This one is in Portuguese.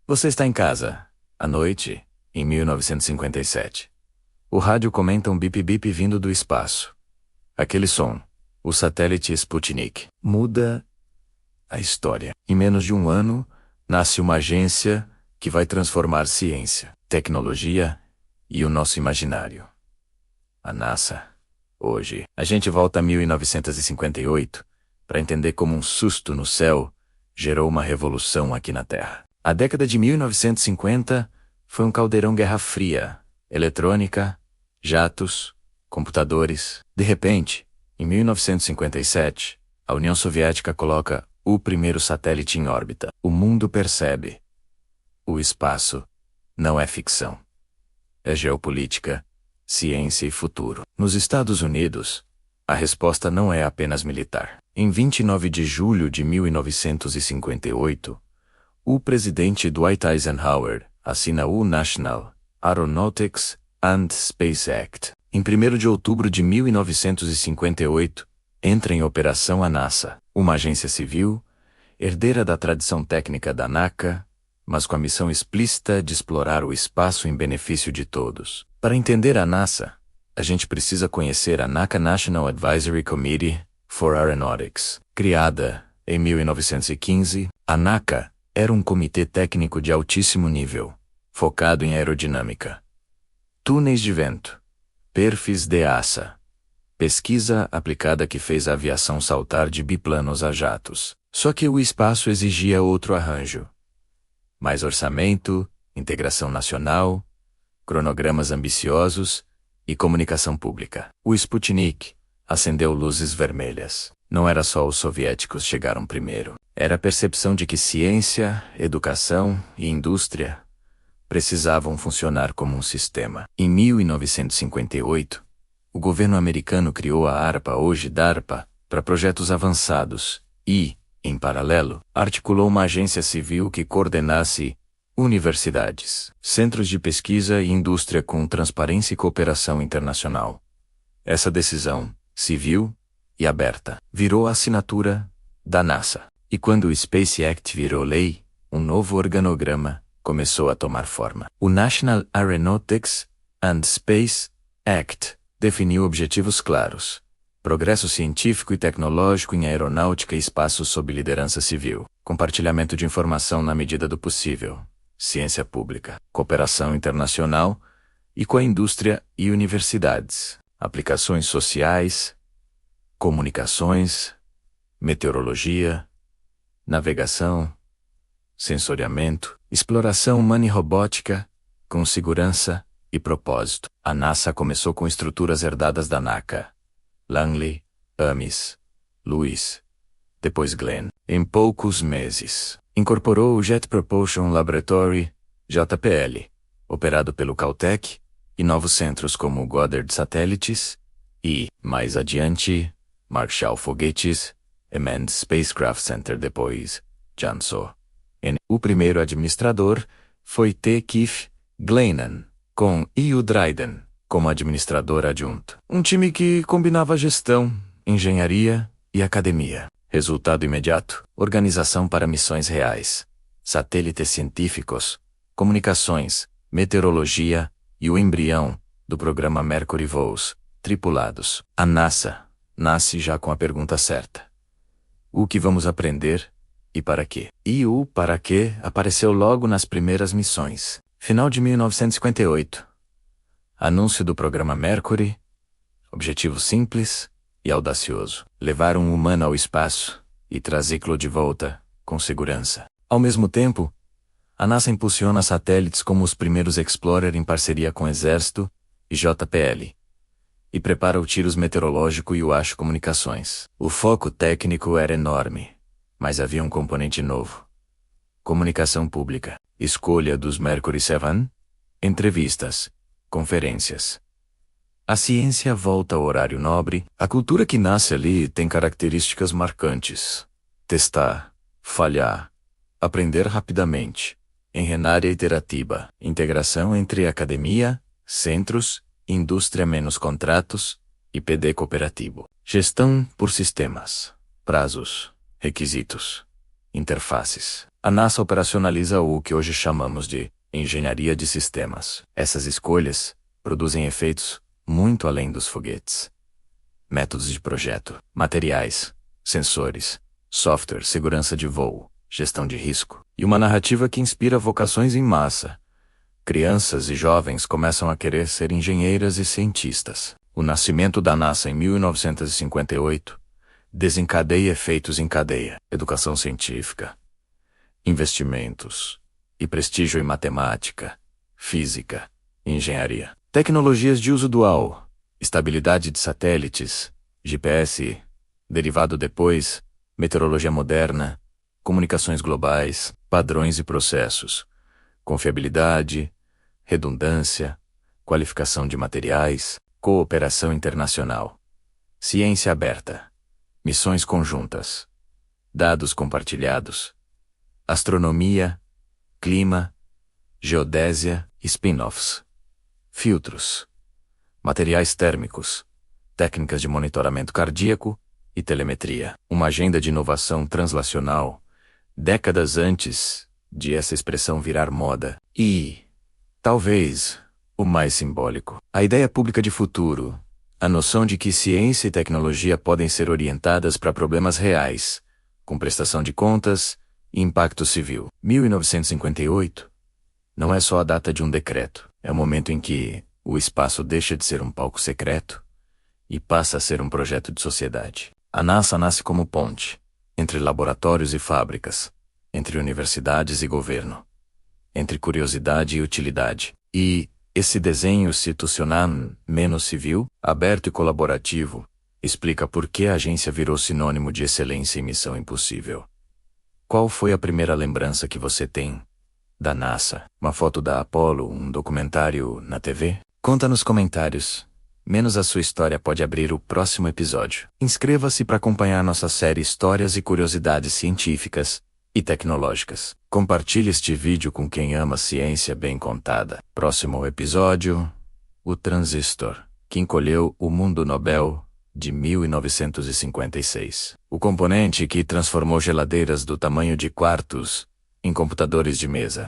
Você está em casa, à noite, em 1957. O rádio comenta um bip-bip vindo do espaço. Aquele som, o satélite Sputnik, muda a história. Em menos de um ano, nasce uma agência que vai transformar ciência, tecnologia e o nosso imaginário. A NASA. Hoje, a gente volta a 1958 para entender como um susto no céu gerou uma revolução aqui na Terra. A década de 1950 foi um caldeirão Guerra Fria, eletrônica, jatos, computadores. De repente, em 1957, a União Soviética coloca o primeiro satélite em órbita. O mundo percebe. O espaço não é ficção. É geopolítica, ciência e futuro. Nos Estados Unidos, a resposta não é apenas militar. Em 29 de julho de 1958, o presidente Dwight Eisenhower assina o National Aeronautics and Space Act. Em 1º de outubro de 1958, entra em operação a NASA, uma agência civil, herdeira da tradição técnica da NACA, mas com a missão explícita de explorar o espaço em benefício de todos. Para entender a NASA, a gente precisa conhecer a NACA National Advisory Committee for Aeronautics. Criada em 1915, a NACA era um comitê técnico de altíssimo nível, focado em aerodinâmica, túneis de vento, perfis de asa, pesquisa aplicada que fez a aviação saltar de biplanos a jatos. Só que o espaço exigia outro arranjo. Mais orçamento, integração nacional, cronogramas ambiciosos e comunicação pública. O Sputnik acendeu luzes vermelhas. Não era só os soviéticos chegaram primeiro. Era a percepção de que ciência, educação e indústria precisavam funcionar como um sistema. Em 1958, o governo americano criou a ARPA, hoje DARPA, para projetos avançados e, em paralelo, articulou uma agência civil que coordenasse universidades, centros de pesquisa e indústria com transparência e cooperação internacional. Essa decisão, civil e aberta, virou a assinatura da NASA. E quando o Space Act virou lei, um novo organograma começou a tomar forma. O National Aeronautics and Space Act definiu objetivos claros: progresso científico e tecnológico em aeronáutica e espaço sob liderança civil, compartilhamento de informação na medida do possível, ciência pública, cooperação internacional e com a indústria e universidades, aplicações sociais, comunicações, meteorologia, navegação, sensoriamento, exploração humana e robótica, com segurança e propósito. A NASA começou com estruturas herdadas da NACA. Langley, Ames, Lewis, depois Glenn. Em poucos meses, incorporou o Jet Propulsion Laboratory, JPL, operado pelo Caltech, e novos centros como o Goddard Satélites e, mais adiante, Marshall Foguetes, e Manned Spacecraft Center depois, JAXA. O primeiro administrador foi T. Keith Glennan, com E.U. Dryden como administrador adjunto. Um time que combinava gestão, engenharia e academia. Resultado imediato: organização para missões reais, satélites científicos, comunicações, meteorologia e o embrião do programa Mercury Voos tripulados. A NASA nasce já com a pergunta certa: o que vamos aprender e para quê? E o para quê apareceu logo nas primeiras missões. Final de 1958. Anúncio do programa Mercury. Objetivo simples e audacioso: levar um humano ao espaço e trazê-lo de volta com segurança. Ao mesmo tempo, a NASA impulsiona satélites como os primeiros Explorer em parceria com Exército e JPL, e prepara o Tiros Meteorológico e o ASH Comunicações. O foco técnico era enorme, mas havia um componente novo: comunicação pública. Escolha dos Mercury 7, entrevistas, conferências. A ciência volta ao horário nobre. A cultura que nasce ali tem características marcantes: testar, falhar, aprender rapidamente, enrenar iterativa, integração entre academia, centros, indústria menos contratos e PD cooperativo. Gestão por sistemas, prazos, requisitos, interfaces. A NASA operacionaliza o que hoje chamamos de engenharia de sistemas. Essas escolhas produzem efeitos muito além dos foguetes. Métodos de projeto, materiais, sensores, software, segurança de voo, gestão de risco, e uma narrativa que inspira vocações em massa. Crianças e jovens começam a querer ser engenheiras e cientistas. O nascimento da NASA em 1958 desencadeia efeitos em cadeia, educação científica, investimentos e prestígio em matemática, física e engenharia. Tecnologias de uso dual, estabilidade de satélites, GPS, derivado depois, meteorologia moderna, comunicações globais, padrões e processos, confiabilidade, redundância, qualificação de materiais, cooperação internacional, ciência aberta, missões conjuntas, dados compartilhados, astronomia, clima, geodésia, spin-offs, filtros, materiais térmicos, técnicas de monitoramento cardíaco e telemetria. Uma agenda de inovação translacional, décadas antes de essa expressão virar moda. E, talvez, o mais simbólico, a ideia pública de futuro, a noção de que ciência e tecnologia podem ser orientadas para problemas reais, com prestação de contas e impacto civil. 1958 não é só a data de um decreto, é o momento em que o espaço deixa de ser um palco secreto e passa a ser um projeto de sociedade. A NASA nasce como ponte entre laboratórios e fábricas, entre universidades e governo, entre curiosidade e utilidade. E esse desenho institucional menos civil, aberto e colaborativo, explica por que a agência virou sinônimo de excelência e missão impossível. Qual foi a primeira lembrança que você tem da NASA? Uma foto da Apollo, um documentário na TV? Conta nos comentários. Menos a sua história pode abrir o próximo episódio. Inscreva-se para acompanhar nossa série Histórias e Curiosidades Científicas e Tecnológicas. Compartilhe este vídeo com quem ama ciência bem contada. Próximo episódio: o transistor, que encolheu o mundo Nobel de 1956. O componente que transformou geladeiras do tamanho de quartos em computadores de mesa.